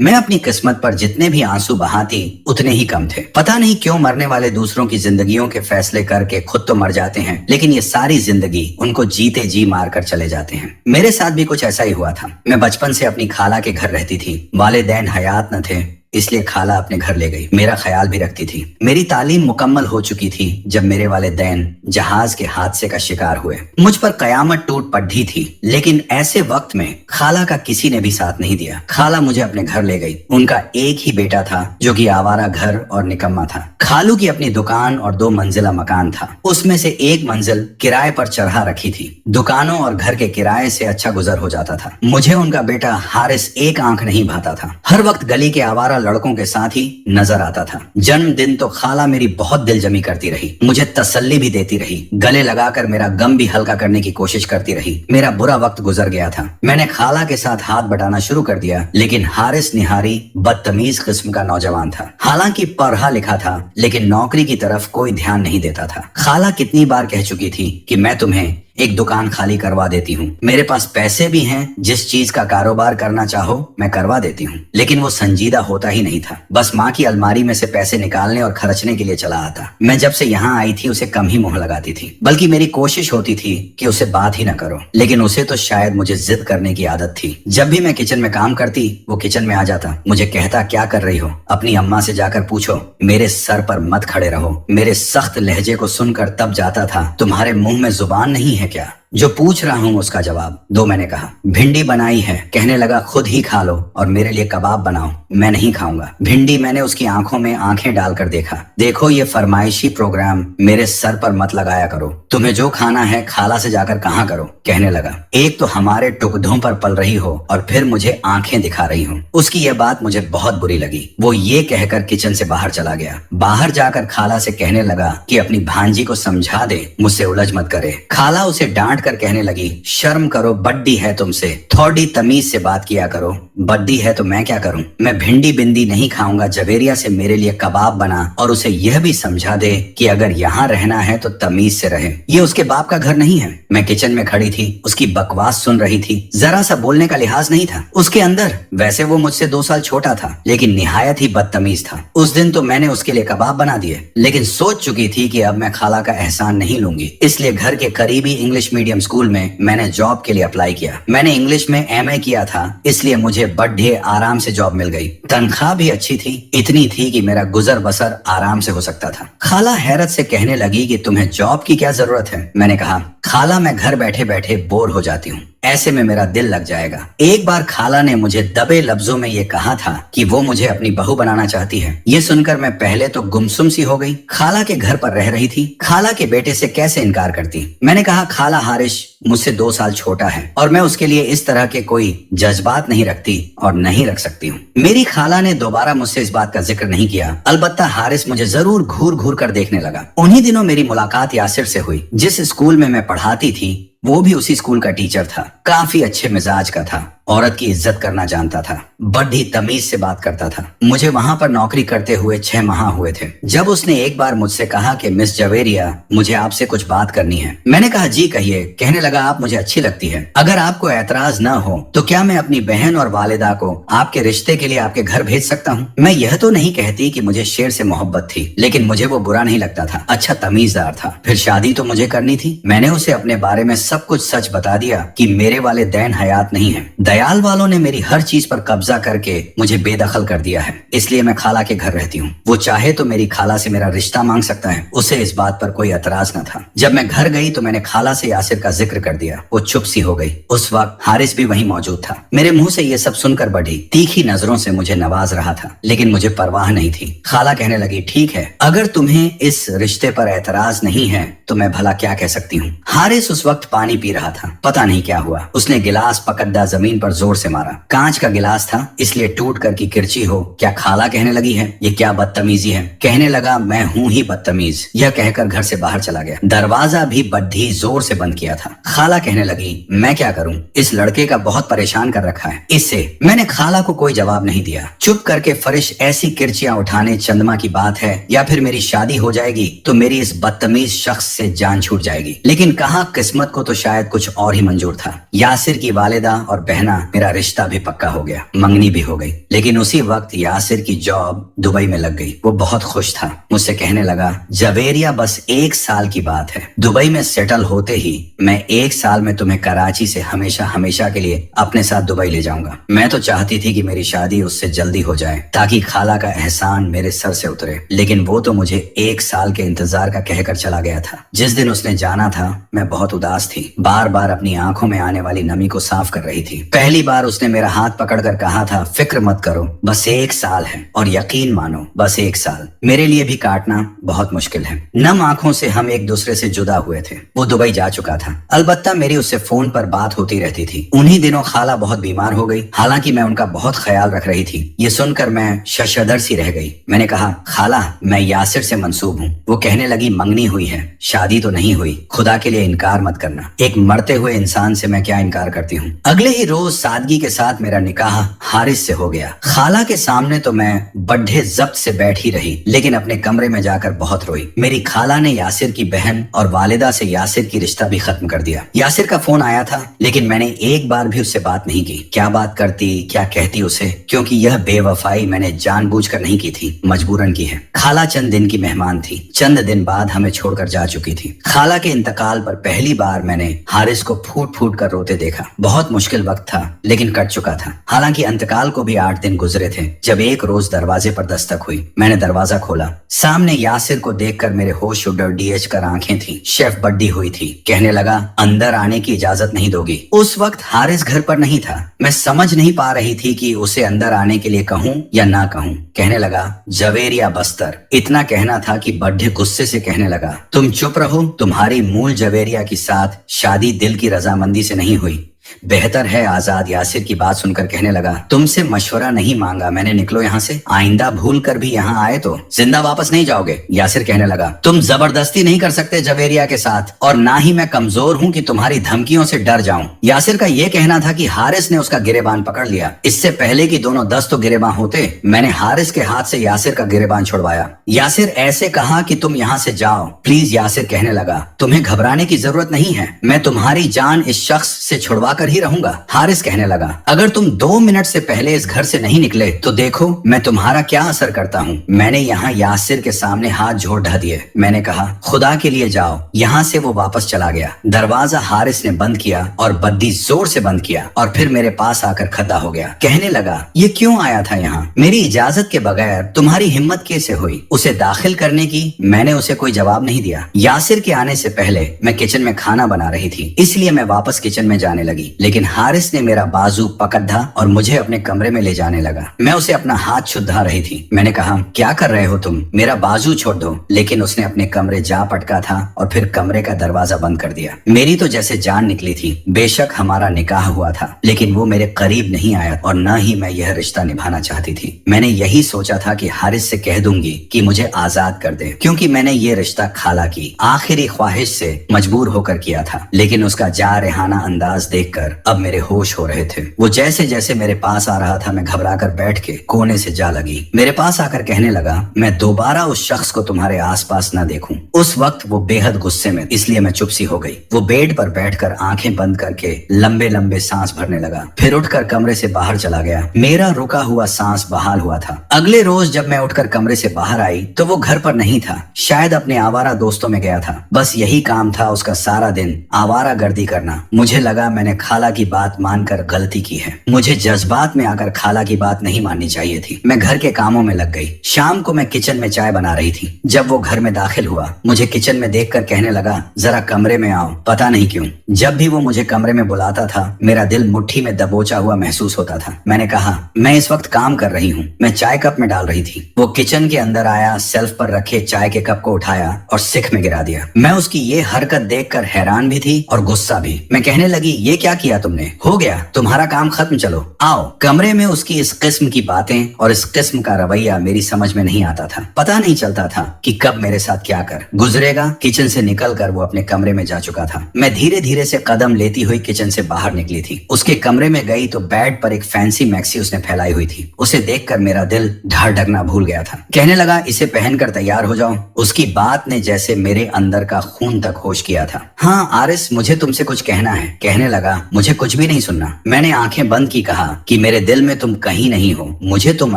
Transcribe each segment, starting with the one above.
मैं अपनी किस्मत पर जितने भी आंसू बहाती उतने ही कम थे। पता नहीं क्यों मरने वाले दूसरों की जिंदगियों के फैसले करके खुद तो मर जाते हैं, लेकिन ये सारी जिंदगी उनको जीते जी मार कर चले जाते हैं। मेरे साथ भी कुछ ऐसा ही हुआ था। मैं बचपन से अपनी खाला के घर रहती थी। वालिदैन हयात न थे, इसलिए खाला अपने घर ले गई। मेरा ख्याल भी रखती थी। मेरी तालीम मुकम्मल हो चुकी थी जब मेरे वालिदैन जहाज के हादसे का शिकार हुए। मुझ पर कयामत टूट पड़ी थी, लेकिन ऐसे वक्त में खाला का किसी ने भी साथ नहीं दिया। खाला मुझे अपने घर ले गई। उनका एक ही बेटा था जो कि आवारा घर और निकम्मा था। खालू की अपनी दुकान और 2 मंजिला मकान था। उसमें से एक मंजिल किराए पर चढ़ा रखी थी। दुकानों और घर के किराए से अच्छा गुजर हो जाता था। मुझे उनका बेटा हारिस एक आंख नहीं भाता था। हर वक्त गली के आवारा लड़कों के साथ ही नजर आता था। जन्मदिन तो खाला मेरी बहुत दिलजमी करती रही, मुझे तसल्ली भी देती रही, गले लगाकर मेरा गम भी हल्का करने की कोशिश करती रही। मेरा बुरा वक्त गुजर गया था। मैंने खाला के साथ हाथ बटाना शुरू कर दिया, लेकिन हारिस निहारी बदतमीज किस्म का नौजवान था। हालांकि पढ़ा लिखा था, लेकिन नौकरी की तरफ कोई ध्यान नहीं देता था। खाला कितनी बार कह चुकी थी कि मैं तुम्हें एक दुकान खाली करवा देती हूँ, मेरे पास पैसे भी हैं, जिस चीज का कारोबार करना चाहो मैं करवा देती हूँ। लेकिन वो संजीदा होता ही नहीं था। बस माँ की अलमारी में से पैसे निकालने और खर्चने के लिए चला आता। मैं जब से यहाँ आई थी उसे कम ही मुंह लगाती थी, बल्कि मेरी कोशिश होती थी कि उसे बात ही न करो। लेकिन उसे तो शायद मुझे जिद करने की आदत थी। जब भी मैं किचन में काम करती वो किचन में आ जाता, मुझे कहता क्या कर रही हो, अपनी अम्मा से जाकर पूछो, मेरे सर पर मत खड़े रहो। मेरे सख्त लहजे को सुनकर तब जाता था, तुम्हारे मुंह में जुबान नहीं है क्या? जो पूछ रहा हूँ उसका जवाब दो, मैंने कहा। भिंडी बनाई है, कहने लगा खुद ही खा लो और मेरे लिए कबाब बनाओ। मैं नहीं खाऊंगा भिंडी। मैंने उसकी आंखों में आंखें डालकर देखा। देखो ये फरमाइशी प्रोग्राम मेरे सर पर मत लगाया करो, तुम्हें जो खाना है खाला से जाकर कहाँ करो, कहने लगा। एक तो हमारे टुकड़ों पर पल रही हो और फिर मुझे आंखें दिखा रही हो। उसकी यह बात मुझे बहुत बुरी लगी। वो ये कहकर किचन से बाहर चला गया। बाहर जाकर खाला से कहने लगा कि अपनी भांजी को समझा दे, मुझसे उलझ मत करे। खाला उसे डांट कर कहने लगी, शर्म करो, बड्डी है तुमसे, थोड़ी तमीज से बात किया करो। बड्डी है तो मैं क्या करूं? मैं भिंडी बिंदी नहीं खाऊंगा, जवेरिया से मेरे लिए कबाब बना और उसे यह भी समझा दे कि अगर यहाँ रहना है तो तमीज से रहे। ये उसके बाप का घर नहीं है। मैं किचन में खड़ी थी, उसकी बकवास सुन रही थी। जरा सा बोलने का लिहाज नहीं था उसके अंदर। वैसे वो मुझसे 2 साल छोटा था, लेकिन निहायत ही बदतमीज था। उस दिन तो मैंने उसके लिए कबाब बना दिए, लेकिन सोच चुकी थी कि अब मैं खाला का एहसान नहीं लूंगी। इसलिए घर के करीबी इंग्लिश मीडियम स्कूल में मैंने जॉब के लिए अप्लाई किया। मैंने इंग्लिश में एमए किया था, इसलिए मुझे बड़े आराम से जॉब मिल गई। तनख्वाह भी अच्छी थी, इतनी थी कि मेरा गुजर बसर आराम से हो सकता था। खाला हैरत से कहने लगी कि तुम्हें जॉब की क्या जरूरत है? मैंने कहा, खाला मैं घर बैठे बैठे बोर हो जाती हूँ, ऐसे में मेरा दिल लग जाएगा। एक बार खाला ने मुझे दबे लफ्जों में ये कहा था कि वो मुझे अपनी बहू बनाना चाहती है। ये सुनकर मैं पहले तो गुमसुम सी हो गई। खाला के घर पर रह रही थी, खाला के बेटे से कैसे इनकार करती? मैंने कहा, खाला हारिश मुझसे 2 साल छोटा है और मैं उसके लिए इस तरह के कोई जज्बात नहीं रखती और नहीं रख सकती हूँ। मेरी खाला ने दोबारा मुझसे इस बात का जिक्र नहीं किया। अलबत्ता हारिस मुझे जरूर घूर घूर कर देखने लगा। उन्हीं दिनों मेरी मुलाकात यासिर से हुई। जिस स्कूल में मैं पढ़ाती थी वो भी उसी स्कूल का टीचर था। काफी अच्छे मिजाज का था, औरत की इज्जत करना जानता था, बड़ी तमीज से बात करता था। मुझे वहां पर नौकरी करते हुए 6 माह हुए थे जब उसने एक बार मुझसे कहा कि मिस जवेरिया, मुझे आपसे कुछ बात करनी है। मैंने कहा, जी कहिए। कहने लगा, आप मुझे अच्छी लगती है। अगर आपको एतराज न हो तो क्या मैं अपनी बहन और वालिदा को आपके रिश्ते के लिए आपके घर भेज सकता हूँ? मैं यह तो नहीं कहती कि मुझे शेर से मोहब्बत थी, लेकिन मुझे वो बुरा नहीं लगता था, अच्छा तमीजदार था। फिर शादी तो मुझे करनी थी। मैंने उसे अपने बारे में सब कुछ सच बता दिया कि मेरे वाले दैन हयात नहीं है। दयाल वालों ने मेरी हर चीज पर कब्जा करके मुझे बेदखल कर दिया है, इसलिए मैं खाला के घर रहती हूँ। वो चाहे तो मेरी खाला से मेरा रिश्ता मांग सकता है। उसे इस बात पर कोई एतराज न था। जब मैं घर गई तो मैंने खाला से यासिर का जिक्र कर दिया। वो चुप सी हो गई। उस वक्त हारिस भी वहीं मौजूद था। मेरे मुंह से ये सब सुनकर बढ़ी तीखी नजरों से मुझे नवाज रहा था, लेकिन मुझे परवाह नहीं थी। खाला कहने लगी, ठीक है, अगर तुम्हें इस रिश्ते पर एतराज नहीं है तो मैं भला क्या कह सकती हूँ। हारिस उस वक्त पानी पी रहा था। पता नहीं क्या हुआ, उसने गिलास पकड़ा जमीन पर जोर से मारा। कांच का गिलास था, इसलिए टूट कर की किरची हो। क्या खाला कहने लगी है, ये क्या बदतमीजी है? कहने लगा, मैं हूँ ही बदतमीज। यह कहकर घर से बाहर चला गया। दरवाजा भी बड्ढी जोर से बंद किया था। खाला कहने लगी, मैं क्या करूँ, इस लड़के का बहुत परेशान कर रखा है इससे। मैंने खाला को कोई जवाब नहीं दिया। चुप करके फरिश ऐसी किरचियां उठाने चंदमा की बात है, या फिर मेरी शादी हो जाएगी तो मेरी इस बदतमीज शख्स से जान छूट जाएगी। लेकिन कहाँ, किस्मत को तो शायद कुछ और ही मंजूर था। यासिर की वालिदा और बहना कहना मेरा रिश्ता भी पक्का हो गया, मंगनी भी हो गई। लेकिन उसी वक्त यासिर की जॉब दुबई में लग गई। वो बहुत खुश था। मुझसे कहने लगा, जवेरिया बस 1 साल की बात है, दुबई में सेटल होते ही मैं 1 साल में तुम्हें कराची से हमेशा हमेशा के लिए अपने साथ दुबई ले जाऊंगा। मैं तो चाहती थी कि मेरी शादी उससे जल्दी हो जाए ताकि खाला का एहसान मेरे सर से उतरे, लेकिन वो तो मुझे 1 साल के इंतजार का कहकर चला गया था। जिस दिन उसने जाना था मैं बहुत उदास थी, बार बार अपनी आंखों में आने वाली नमी को साफ कर रही थी। पहली बार उसने मेरा हाथ पकड़कर कहा था, फिक्र मत करो, बस 1 साल है और यकीन मानो बस 1 साल। मेरे लिए भी काटना बहुत मुश्किल है। नम आंखों से हम एक दूसरे से जुदा हुए थे। वो दुबई जा चुका था, अलबत्ता मेरी उससे फोन पर बात होती रहती थी। उन्हीं दिनों खाला बहुत बीमार हो गई, हालांकि मैं उनका बहुत ख्याल रख रही थी। ये सुनकर मैं शशदर सी रह गई। मैंने कहा, खाला मैं यासिर से मंसूब हूँ। वो कहने लगी, मंगनी हुई है, शादी तो नहीं हुई, खुदा के लिए इनकार मत करना। एक मरते हुए इंसान से मैं क्या इनकार करती हूँ। अगले ही रोज सादगी के साथ मेरा निकाह हारिस से हो गया। खाला के सामने तो मैं बड्ढे जब्त से बैठी रही, लेकिन अपने कमरे में जाकर बहुत रोई। मेरी खाला ने यासिर की बहन और वालिदा से यासिर की रिश्ता भी खत्म कर दिया। यासिर का फोन आया था, लेकिन मैंने एक बार भी उससे बात नहीं की। क्या बात करती, क्या कहती उसे, क्योंकि यह बेवफाई मैंने जानबूझकर नहीं की थी, मजबूरन की है। खाला चंद दिन की मेहमान थी, चंद दिन बाद हमें छोड़कर जा चुकी थी। खाला के इंतकाल पर पहली बार मैंने हारिस को फूट फूट कर रोते देखा। बहुत मुश्किल वक्त था, लेकिन कट चुका था। हालांकि इंतकाल को भी 8 दिन गुजरे थे जब एक रोज दरवाजे पर दस्तक हुई। मैंने दरवाजा खोला, सामने यासिर को देखकर मेरे होश उड़ डीएच कर आंखें थी। शेफ बड्डी हुई थी। कहने लगा, अंदर आने की इजाजत नहीं दोगी। उस वक्त हारिस घर पर नहीं था। मैं समझ नहीं पा रही थी कि उसे अंदर आने के लिए कहूँ या ना कहूँ। कहने लगा, जवेरिया बस्तर। इतना कहना था कि बड्ढे गुस्से से कहने लगा, तुम चुप रहो, तुम्हारी मूल जवेरिया के साथ शादी दिल की रजामंदी से नहीं हुई। बेहतर है आजाद। यासिर की बात सुनकर कहने लगा, तुमसे मशवरा नहीं मांगा मैंने, निकलो यहाँ से। आइंदा भूल कर भी यहाँ आए तो जिंदा वापस नहीं जाओगे। यासिर कहने लगा, तुम जबरदस्ती नहीं कर सकते जवेरिया के साथ, और ना ही मैं कमजोर हूँ कि तुम्हारी धमकियों से डर जाऊं। यासिर का यह कहना था कि हारिस ने उसका गिरेबान पकड़ लिया। इससे पहले कि दोनों दस्त गिरेबान होते, मैंने हारिस के हाथ से यासिर का गिरेबान छुड़वाया। यासिर ऐसे कहा कि तुम यहाँ से जाओ प्लीज। यासिर कहने लगा, तुम्हें घबराने की जरूरत नहीं है, मैं तुम्हारी जान इस शख्स से छुड़वा कर ही रहूंगा। हारिस कहने लगा, अगर तुम 2 मिनट से पहले इस घर से नहीं निकले तो देखो मैं तुम्हारा क्या असर करता हूँ। मैंने यहाँ यासिर के सामने हाथ जोड़ ढा दिए। मैंने कहा, खुदा के लिए जाओ यहाँ से। वो वापस चला गया। दरवाजा हारिस ने बंद किया और बद्दी जोर से बंद किया और फिर मेरे पास आकर खड़ा हो गया। कहने लगा, ये क्यों आया था यहाँ मेरी इजाजत के बगैर? तुम्हारी हिम्मत कैसे हुई उसे दाखिल करने की? मैंने उसे कोई जवाब नहीं दिया। यासिर के आने से पहले मैं किचन में खाना बना रही थी, इसलिए मैं वापस किचन में जाने लगी। लेकिन हारिस ने मेरा बाजू पकड़ा और मुझे अपने कमरे में ले जाने लगा। मैं उसे अपना हाथ छुड़ा रही थी। मैंने कहा, क्या कर रहे हो तुम, मेरा बाजू छोड़ दो। लेकिन उसने अपने कमरे जा पटका था और फिर कमरे का दरवाजा बंद कर दिया। मेरी तो जैसे जान निकली थी। बेशक हमारा निकाह हुआ था, लेकिन वो मेरे करीब नहीं आया और न ही मैं यह रिश्ता निभाना चाहती थी। मैंने यही सोचा था कि हारिस से कह दूंगी कि मुझे आजाद कर दे, क्योंकि मैंने ये रिश्ता खाला की आखिरी ख्वाहिश से मजबूर होकर किया था। लेकिन उसका जारहाना अंदाज देखकर अब मेरे होश हो रहे थे। वो जैसे जैसे मेरे पास आ रहा था, मैं घबरा कर बैठ के कोने से जा लगी। मेरे पास आकर कहने लगा, मैं दोबारा उस शख्स को तुम्हारे आसपास न देखूं। उस वक्त वो बेहद गुस्से में, इसलिए मैं चुप सी हो गई। वो बेड पर बैठकर आंखें बंद करके लंबे लंबे सांस भरने लगा, फिर उठकर कमरे से बाहर चला गया। मेरा रुका हुआ सांस बहाल हुआ था। अगले रोज जब मैं उठकर कमरे से बाहर आई तो वो घर पर नहीं था, शायद अपने आवारा दोस्तों में गया था। बस यही काम था उसका सारा दिन, आवारा गर्दी करना। मुझे लगा मैंने खाला की बात मानकर गलती की है। मुझे जज्बात में आकर खाला की बात नहीं माननी चाहिए थी। मैं घर के कामों में लग गई। शाम को मैं किचन में चाय बना रही थी। जब वो घर में दाखिल हुआ, मुझे किचन में देखकर कहने लगा, जरा कमरे में आओ। पता नहीं क्यों जब भी वो मुझे कमरे में बुलाता था मेरा दिल मुट्ठी में दबोचा हुआ महसूस होता था। मैंने कहा, मैं इस वक्त काम कर रही हूँ। मैं चाय कप में डाल रही थी। वो किचन के अंदर आया, सेल्फ पर रखे चाय के कप को उठाया और सिख में गिरा दिया। मैं उसकी ये हरकत देखकर हैरान भी थी और गुस्सा भी। मैं कहने लगी, ये क्या किया तुमने? हो गया तुम्हारा काम खत्म, चलो आओ। कमरे में उसकी इस किस्म की बातें और इस किस्म का रवैया मेरी समझ में नहीं आता था। पता नहीं चलता था कि कब मेरे साथ क्या कर गुजरेगा। किचन से निकलकर वो अपने कमरे में जा चुका था। मैं धीरे धीरे से कदम लेती हुई किचन से बाहर निकली थी। उसके कमरे में गई तो बेड पर एक फैंसी मैक्सी उसने फैलाई हुई थी। उसे देखकर मेरा दिल धड़कना भूल गया था। कहने लगा, इसे पहनकर तैयार हो जाओ। उसकी बात ने जैसे मेरे अंदर का खून तक होश किया था। हाँ आरिस, मुझे तुमसे कुछ कहना है। कहने लगा, मुझे कुछ भी नहीं सुनना। मैंने आंखें बंद की, कहा कि मेरे दिल में तुम कहीं नहीं हो, मुझे तुम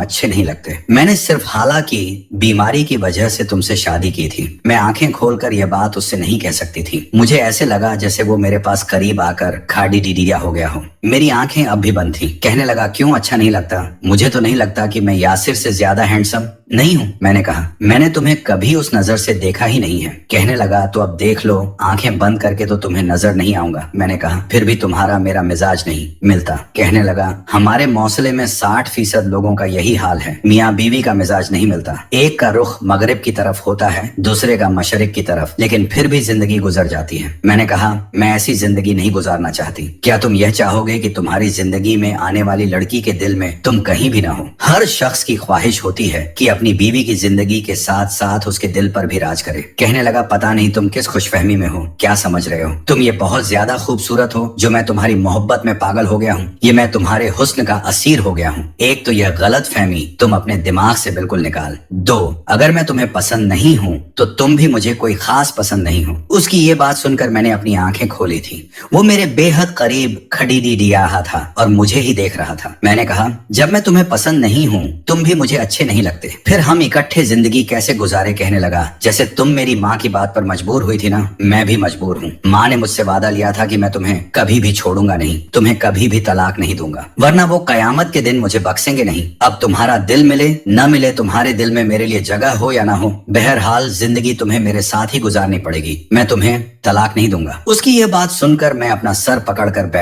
अच्छे नहीं लगते। मैंने सिर्फ हालांकि बीमारी की वजह से तुमसे शादी की थी। मैं आंखें खोलकर यह बात उससे नहीं कह सकती थी। मुझे ऐसे लगा जैसे वो मेरे पास करीब आकर खाड़ी डीडिया हो गया हो। मेरी आंखें अब भी बंद थी। कहने लगा, क्यों अच्छा नहीं लगता? मुझे तो नहीं लगता कि मैं यासिर से ज्यादा हैंडसम नहीं हूँ। मैंने कहा, मैंने तुम्हें कभी उस नजर से देखा ही नहीं है। कहने लगा, तो अब देख लो, आंखें बंद करके तो तुम्हें नजर नहीं आऊंगा। मैंने कहा, फिर भी तुम्हारा मेरा मिजाज नहीं मिलता। कहने लगा, हमारे मौसले में 60% लोगों का यही हाल है, मियाँ बीवी का मिजाज नहीं मिलता। एक का रुख मगरिब की तरफ होता है, दूसरे का मशरिक की तरफ, लेकिन फिर भी जिंदगी गुजर जाती है। मैंने कहा, मैं ऐसी जिंदगी नहीं गुजारना चाहती। क्या तुम यह चाहोगे कि तुम्हारी जिंदगी में आने वाली लड़की के दिल में तुम कहीं भी ना हो? हर शख्स की ख्वाहिश होती है कि अपनी बीवी की जिंदगी के साथ साथ उसके दिल पर भी राज करे। कहने लगा, पता नहीं तुम किस खुशफहमी में हो, क्या समझ रहे हो? तुम ये बहुत ज्यादा खूबसूरत हो जो मैं तुम्हारी मोहब्बत में पागल हो गया हूँ। ये मैं तुम्हारे हुस्न का असीर हो गया हूँ। एक तो यह गलत फहमी तुम अपने दिमाग से बिल्कुल निकाल दो। अगर मैं तुम्हें पसंद नहीं हूँ तो तुम भी मुझे कोई खास पसंद नहीं हो। उसकी ये बात सुनकर मैंने अपनी आंखें खोली थी। वो मेरे बेहद करीब खड़ी रहा था और मुझे ही देख रहा था। मैंने कहा, जब मैं तुम्हें पसंद नहीं हूँ, तुम भी मुझे अच्छे नहीं लगते, फिर हम इकट्ठे जिंदगी कैसे गुजारे? कहने लगा, जैसे तुम मेरी माँ की बात पर मजबूर हुई थी ना, मैं भी मजबूर हूँ। माँ ने मुझसे वादा लिया था कि मैं तुम्हें कभी भी छोड़ूंगा नहीं, तुम्हें कभी भी तलाक नहीं दूंगा, वरना वो कयामत के दिन मुझे बख्शेंगे नहीं। अब तुम्हारा दिल मिले न मिले, तुम्हारे दिल में मेरे लिए जगह हो या ना हो, बहरहाल जिंदगी तुम्हें मेरे साथ ही गुजारनी पड़ेगी। मैं तुम्हें तलाक नहीं दूंगा। उसकी ये बात सुनकर मैं अपना सर पकड़कर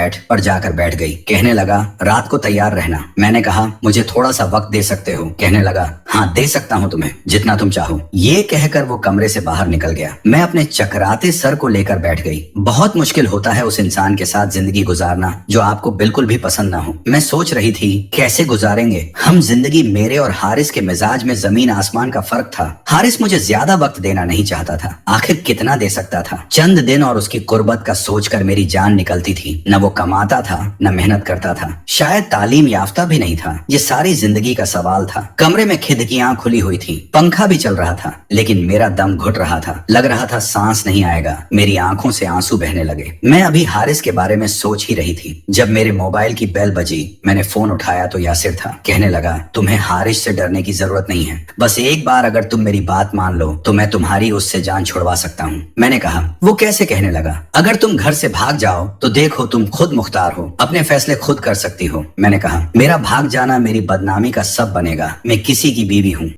जाकर बैठ गई। कहने लगा, रात को तैयार रहना। मैंने कहा, मुझे थोड़ा सा वक्त दे सकते हो? कहने लगा, हाँ दे सकता हूँ तुम्हें, जितना तुम चाहो। ये कहकर वो कमरे से बाहर निकल गया। मैं अपने चकराते सर को लेकर बैठ गई। बहुत मुश्किल होता है उस इंसान के साथ जिंदगी गुजारना जो आपको बिल्कुल भी पसंद ना हो। मैं सोच रही थी, कैसे गुजारेंगे हम जिंदगी? मेरे और हारिस के मिजाज में जमीन आसमान का फर्क था। हारिस मुझे ज्यादा वक्त देना नहीं चाहता था। आखिर कितना दे सकता था? चंद दिन और उसकी कुर्बत का सोचकर मेरी जान निकलती थी। न वो कमाता था, न मेहनत करता था, शायद तालीम याफ्ता भी नहीं था। ये सारी जिंदगी का सवाल था। कमरे में खिड़कियां खुली हुई थी, पंखा भी चल रहा था, लेकिन मेरा दम घुट रहा था। लग रहा था सांस नहीं आएगा। मेरी आंखों से आंसू बहने लगे। मैं अभी हारिस के बारे में सोच ही रही थी जब मेरे मोबाइल की बेल बजी। मैंने फोन उठाया तो यासिर था। कहने लगा, तुम्हें हारिस से डरने की जरूरत नहीं है, बस एक बार अगर तुम मेरी बात मान लो तो मैं तुम्हारी उससे जान छुड़वा सकता हूँ। मैंने कहा, वो कैसे? कहने लगा, अगर तुम घर से भाग जाओ तो देखो तुम खुद मुख्तार हो, अपने फैसले खुद कर सकती हो। मैंने कहा, मेरा भाग जाना मेरी बदनामी का सब बनेगा, मैं किसी की बीवी हूँ।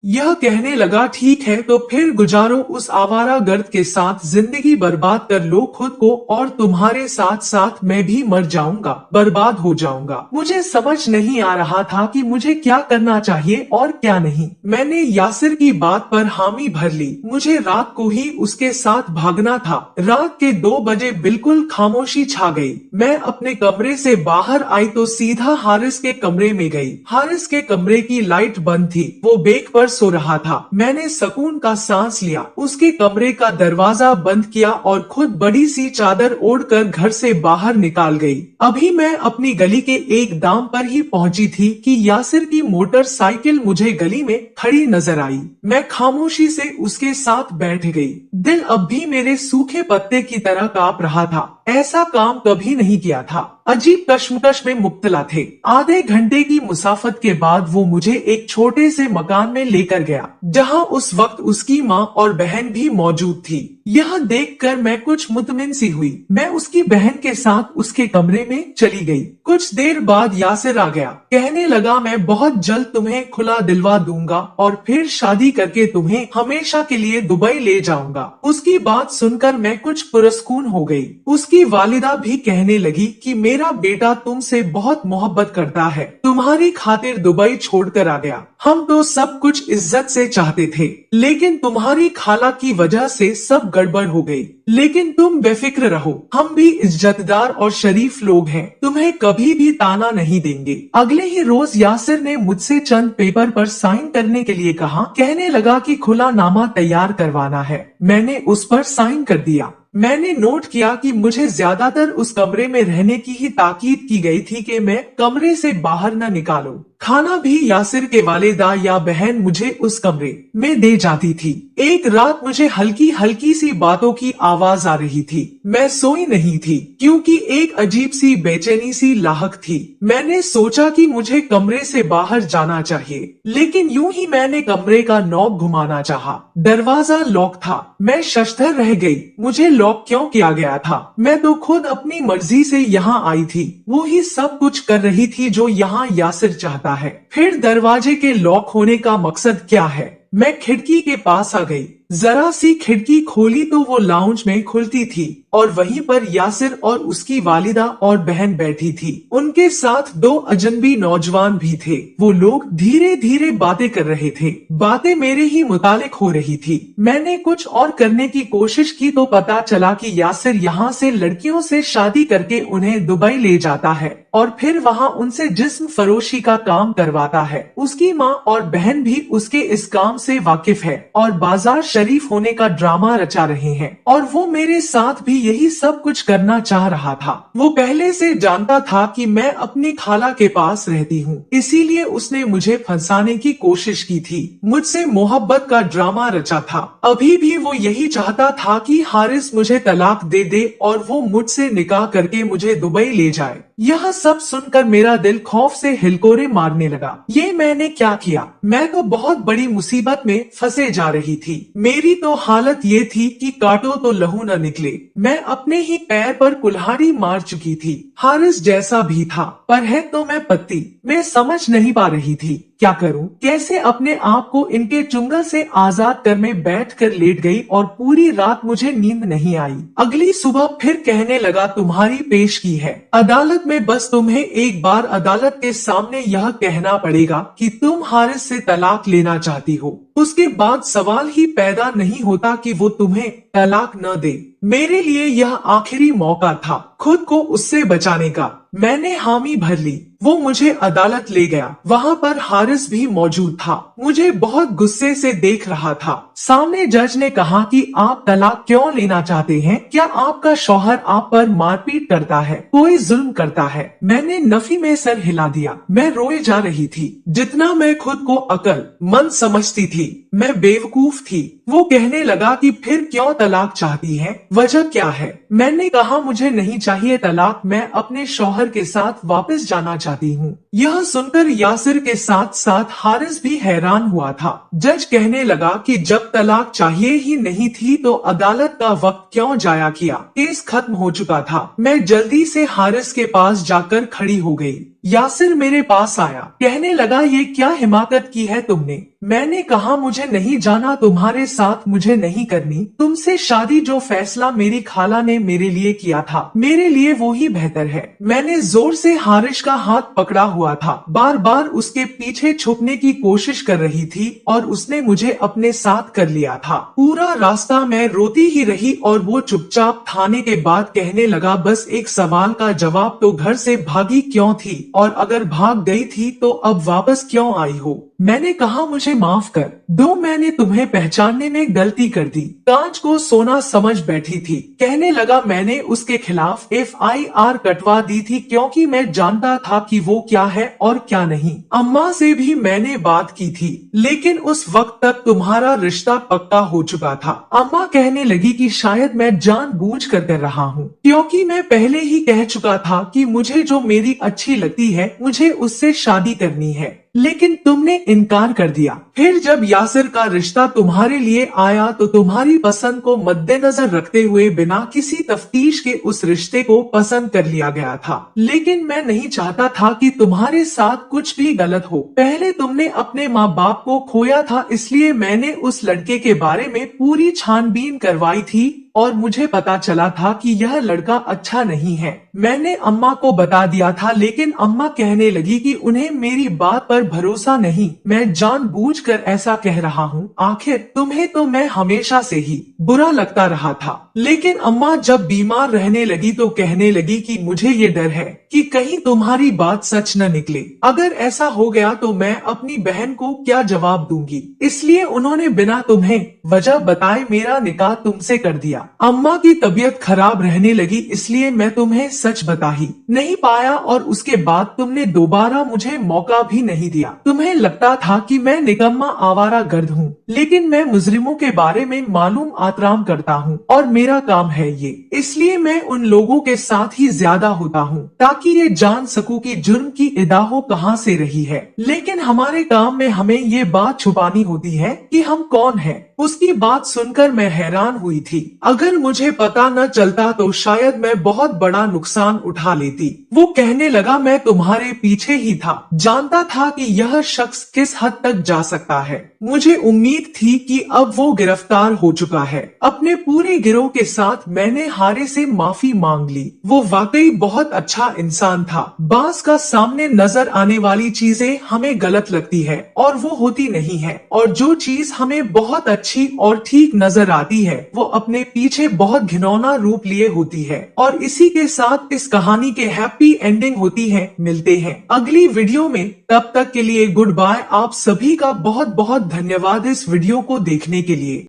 यह कहने लगा, ठीक है तो फिर गुजारो उस आवारा गर्द के साथ जिंदगी, बर्बाद कर लो खुद को, और तुम्हारे साथ साथ मैं भी मर जाऊंगा, बर्बाद हो जाऊंगा। मुझे समझ नहीं आ रहा था कि मुझे क्या करना चाहिए और क्या नहीं। मैंने यासिर की बात पर हामी भर ली। मुझे रात को ही उसके साथ भागना था। रात के 2 बजे बिल्कुल खामोशी छा गई। मैं अपने कमरे से बाहर आई तो सीधा हारिस के कमरे में गई। हारिस के कमरे की लाइट बंद थी, वो बेड पर सो रहा था। मैंने सुकून का सांस लिया, उसके कमरे का दरवाजा बंद किया और खुद बड़ी सी चादर ओढ़कर घर से बाहर निकाल गई। अभी मैं अपनी गली के एक दाम पर ही पहुंची थी कि यासिर की मोटरसाइकिल मुझे गली में खड़ी नजर आई। मैं खामोशी से उसके साथ बैठ गई। दिल अब भी मेरे सूखे पत्ते की तरह कांप रहा था। ऐसा काम कभी नहीं किया था। अजीब कश्मकश में मुब्तला थे। आधे घंटे की मुसाफत के बाद वो मुझे एक छोटे से मकान में लेकर गया, जहां उस वक्त उसकी माँ और बहन भी मौजूद थी। यह देखकर मैं कुछ मुतमिन सी हुई। मैं उसकी बहन के साथ उसके कमरे में चली गई। कुछ देर बाद यासिर आ गया। कहने लगा, मैं बहुत जल्द तुम्हें खुला दिलवा दूंगा और फिर शादी करके तुम्हें हमेशा के लिए दुबई ले जाऊंगा। उसकी बात सुनकर मैं कुछ पुरस्कून हो गई। उसकी वालिदा भी कहने लगी कि मेरा बेटा तुमसे बहुत मोहब्बत करता है, तुम्हारी खातिर दुबई छोड़कर आ गया। हम तो सब कुछ इज्जत से चाहते थे, लेकिन तुम्हारी खाला की वजह से सब गड़बड़ हो गई। लेकिन तुम बेफिक्र रहो, हम भी इज्जतदार और शरीफ लोग हैं, तुम्हें कभी भी ताना नहीं देंगे। अगले ही रोज यासिर ने मुझसे चंद पेपर पर साइन करने के लिए कहा। कहने लगा कि खुला नामा तैयार करवाना है। मैंने उस पर साइन कर दिया। मैंने नोट किया कि मुझे ज्यादातर उस कमरे में रहने की ही ताकीद की गई थी कि मैं कमरे से बाहर न निकालूं। खाना भी यासिर के वालिदा या बहन मुझे उस कमरे में दे जाती थी। एक रात मुझे हल्की हल्की सी बातों की आवाज आ रही थी। मैं सोई नहीं थी क्योंकि एक अजीब सी बेचैनी सी लाहक थी। मैंने सोचा कि मुझे कमरे से बाहर जाना चाहिए, लेकिन यूं ही मैंने कमरे का नॉब घुमाना चाहा। दरवाजा लॉक था। मैं शशधर रह गई। मुझे लॉक क्यों किया गया था? मैं तो खुद अपनी मर्जी से यहाँ आई थी। वो ही सब कुछ कर रही थी जो यहाँ यासिर चाहता है। फिर दरवाजे के लॉक होने का मकसद क्या है? मैं खिड़की के पास आ गई। जरा सी खिड़की खोली तो वो लाउंज में खुलती थी और वहीं पर यासिर और उसकी वालिदा और बहन बैठी थी। उनके साथ दो अजनबी नौजवान भी थे। वो लोग धीरे धीरे बातें कर रहे थे। बातें मेरे ही मुतालिक हो रही थी। मैंने कुछ और करने की कोशिश की तो पता चला कि यासिर यहाँ से लड़कियों से शादी करके उन्हें दुबई ले जाता है और फिर वहाँ उनसे जिस्म फरोशी का काम करवाता है। उसकी माँ और बहन भी उसके इस काम से वाकिफ है और बाजार शरीफ होने का ड्रामा रचा रहे हैं और वो मेरे साथ भी यही सब कुछ करना चाह रहा था। वो पहले से जानता था कि मैं अपनी खाला के पास रहती हूँ, इसीलिए उसने मुझे फंसाने की कोशिश की थी। मुझसे मोहब्बत का ड्रामा रचा था। अभी भी वो यही चाहता था कि हारिस मुझे तलाक दे दे और वो मुझसे निकाह करके मुझे दुबई ले जाए। यह सब सुनकर मेरा दिल खौफ से हिलकोरे मारने लगा। ये मैंने क्या किया? मैं तो बहुत बड़ी मुसीबत में फंसे जा रही थी। मेरी तो हालत ये थी कि काटो तो लहू न निकले। मैं अपने ही पैर पर कुल्हाड़ी मार चुकी थी। हारिस जैसा भी था, पर है तो मैं पत्ती। मैं समझ नहीं पा रही थी क्या करूं? कैसे अपने आप को इनके चुंगल से आजाद कर मैं बैठकर लेट गई और पूरी रात मुझे नींद नहीं आई। अगली सुबह फिर कहने लगा तुम्हारी पेशगी है अदालत में, बस तुम्हें एक बार अदालत के सामने यह कहना पड़ेगा कि तुम हारिस से तलाक लेना चाहती हो। उसके बाद सवाल ही पैदा नहीं होता कि वो तुम्हें तलाक न दे। मेरे लिए यह आखिरी मौका था खुद को उससे बचाने का। मैंने हामी भर ली। वो मुझे अदालत ले गया। वहाँ पर हारिस भी मौजूद था। मुझे बहुत गुस्से से देख रहा था। सामने जज ने कहा कि आप तलाक क्यों लेना चाहते हैं? क्या आपका शौहर आप पर मारपीट करता है, कोई जुल्म करता है? मैंने नफी में सर हिला दिया। मैं रोए जा रही थी। जितना मैं खुद को अक्लमंद समझती थी, मैं बेवकूफ थी। वो कहने लगा कि फिर क्यों तलाक चाहती है, वजह क्या है? मैंने कहा मुझे नहीं चाहिए तलाक, मैं अपने शौहर के साथ वापस जाना चाहती हूँ। यह सुनकर यासिर के साथ साथ हारिस भी हैरान हुआ था। जज कहने लगा कि जब तलाक चाहिए ही नहीं थी तो अदालत का वक्त क्यों जाया किया? केस खत्म हो चुका था। मैं जल्दी से हारिस के पास जाकर खड़ी हो गई। यासिर मेरे पास आया। कहने लगा ये क्या हिमाकत की है तुमने? मैंने कहा मुझे नहीं जाना, तुम्हारे साथ मुझे नहीं करनी तुमसे शादी। जो फैसला मेरी खाला ने मेरे लिए किया था, मेरे लिए वो ही बेहतर है। मैंने जोर से हारिस का हाथ पकड़ा हुआ था। बार बार उसके पीछे छुपने की कोशिश कर रही थी और उसने मुझे अपने साथ कर लिया था। पूरा रास्ता मैं रोती ही रही और वो चुपचाप थाने के बाद कहने लगा बस एक सवाल का जवाब, तो घर से भागी क्यों थी और अगर भाग गई थी तो अब वापस क्यों आई हो? मैंने कहा मुझे माफ कर दो, मैंने तुम्हें पहचानने में गलती कर दी। कांच को सोना समझ बैठी थी। कहने लगा मैंने उसके खिलाफ FIR कटवा दी थी क्योंकि मैं जानता था कि वो क्या है और क्या नहीं। अम्मा से भी मैंने बात की थी, लेकिन उस वक्त तक तुम्हारा रिश्ता पक्का हो चुका था। अम्मा कहने लगी कि शायद मैं जानबूझ कर रहा हूँ, क्योंकि मैं पहले ही कह चुका था कि मुझे जो मेरी अच्छी लगती है मुझे उससे शादी करनी है, लेकिन तुमने इनकार कर दिया। फिर जब यासिर का रिश्ता तुम्हारे लिए आया तो तुम्हारी पसंद को मद्देनजर रखते हुए बिना किसी तफ्तीश के उस रिश्ते को पसंद कर लिया गया था। लेकिन मैं नहीं चाहता था कि तुम्हारे साथ कुछ भी गलत हो। पहले तुमने अपने माँ बाप को खोया था, इसलिए मैंने उस लड़के के बारे में पूरी छानबीन करवाई थी और मुझे पता चला था कि यह लड़का अच्छा नहीं है। मैंने अम्मा को बता दिया था, लेकिन अम्मा कहने लगी कि उन्हें मेरी बात पर भरोसा नहीं, मैं जानबूझकर ऐसा कह रहा हूँ। आखिर तुम्हें तो मैं हमेशा से ही बुरा लगता रहा था। लेकिन अम्मा जब बीमार रहने लगी तो कहने लगी कि मुझे ये डर है कि कहीं तुम्हारी बात सच न निकले। अगर ऐसा हो गया तो मैं अपनी बहन को क्या जवाब दूंगी, इसलिए उन्होंने बिना तुम्हें वजह बताए मेरा निकाह तुमसे कर दिया। अम्मा की तबीयत खराब रहने लगी, इसलिए मैं तुम्हें सच बता ही नहीं पाया और उसके बाद तुमने दोबारा मुझे मौका भी नहीं दिया। तुम्हें लगता था कि मैं निकम्मा आवारा गर्द हूँ, लेकिन मैं मुजरिमों के बारे में मालूम आतराम करता हूँ और मेरा काम है ये, इसलिए मैं उन लोगों के साथ ही ज्यादा होता हूँ ताकि ये जान सकूं कि जुर्म की इदाहो कहाँ से रही है। लेकिन हमारे काम में हमें ये बात छुपानी होती है कि हम कौन हैं। उसकी बात सुनकर मैं हैरान हुई थी। अगर मुझे पता न चलता तो शायद मैं बहुत बड़ा नुकसान उठा लेती। वो कहने लगा, मैं तुम्हारे पीछे ही था, जानता था कि यह शख्स किस हद तक जा सकता है। मुझे उम्मीद थी कि अब वो गिरफ्तार हो चुका है। अपने पूरे गिरोह के साथ मैंने हारे से माफी मांग ली। वो वाकई बहुत अच्छा इंसान था। बास का सामने नजर आने वाली चीजें हमें गलत लगती है और वो होती नहीं है, और जो चीज हमें बहुत अच्छी और ठीक नजर आती है वो अपने पीछे बहुत घिनौना रूप लिए होती है। और इसी के साथ इस कहानी के हैप्पी एंडिंग होती है। मिलते हैं अगली वीडियो में, तब तक के लिए गुड बाय। आप सभी का बहुत बहुत धन्यवाद इस वीडियो को देखने के लिए।